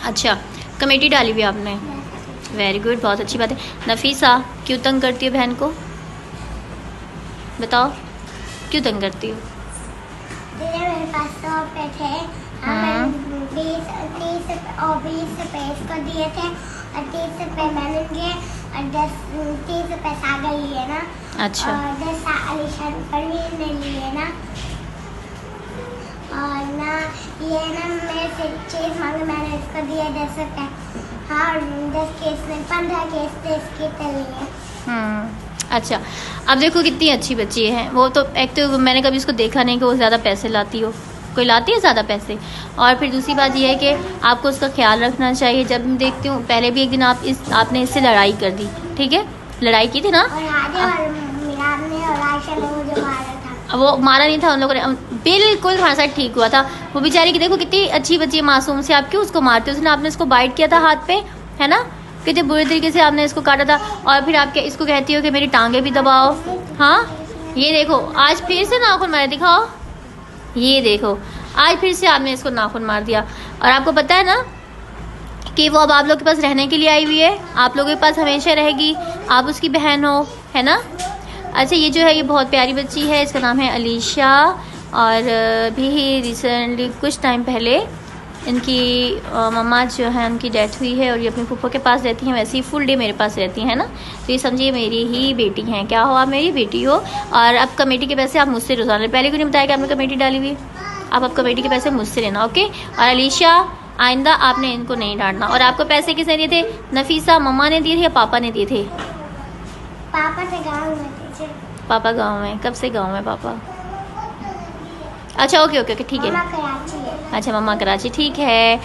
अच्छा, कमेटी डाली हुई आपने, वेरी गुड, बहुत अच्छी बात है। नफीसा, क्यों तंग करती हो बहन को, बताओ क्यों तंग करती हो? मेरे पास 100 रुपए थे, मैंने 20 और 20 रुपए इसको दिए थे और 30 रुपए मैंने लिए और 30 रुपए सागर लिए ना। अच्छा, और 10 अलीशान परवीन ने लिए ना। और ना ये ना मेरे से चीज मांगे, मैंने इसको दिए 10 रुपए। हाँ, 10 के इसने 15 के इसने इसके लिए। अच्छा, अब देखो कितनी अच्छी बच्ची है वो। तो एक तो मैंने कभी उसको देखा नहीं कि वो ज़्यादा पैसे लाती हो, कोई लाती है ज़्यादा पैसे। और फिर दूसरी बात ये है कि आपको उसका ख्याल रखना चाहिए। जब मैं देखती हूँ, पहले भी एक दिन आपने इससे लड़ाई कर दी, ठीक है, लड़ाई की थी ना। और मिराब ने और आयशा ने मुझे मारा था। वो मारा नहीं था उन लोगों ने, बिल्कुल हमारे साथ ठीक हुआ था। वो बेचारी की देखो कितनी अच्छी बच्ची है, मासूम से, आप क्यों उसको मारते हो? उसने आपने उसको बाइट किया था हाथ पे, है ना, कितने बुरे तरीके से आपने इसको काटा था। और फिर आप क्या इसको कहती हो कि मेरी टांगे भी दबाओ? हाँ, ये देखो आज फिर से नाखून मारे, दिखाओ, ये देखो आज फिर से आपने इसको नाखून मार दिया। और आपको पता है ना कि वो अब आप लोग के पास रहने के लिए आई हुई है, आप लोगों के पास हमेशा रहेगी, आप उसकी बहन हो, है ना। अच्छा, ये जो है ये बहुत प्यारी बच्ची है, इसका नाम है अलीशा। और भी रिसेंटली कुछ टाइम पहले इनकी मम्मा जो है उनकी डेथ हुई है और ये अपनी फूफा के पास रहती हैं। वैसे ही फुल डे मेरे पास रहती हैं ना, तो ये समझिए मेरी ही बेटी हैं। क्या हो, आप मेरी बेटी हो। और अब कमेटी के पैसे आप मुझसे रोजाना, पहले क्यों नहीं बताया कि आपने कमेटी डाली हुई, आप अब कमेटी के पैसे मुझसे लेना, ओके। और अलीशा, आइंदा आपने इनको नहीं डांटना। और आपको पैसे किसने दिए थे? नफीसा मम्मा ने दिए थे या पापा ने दिए थे? पापा से गाँव में थे। पापा गाँव में, कब से गाँव में पापा? अच्छा, ओके ओके ओके, ठीक है। मम्मा कराची है। अच्छा, मम्मा कराची, ठीक है।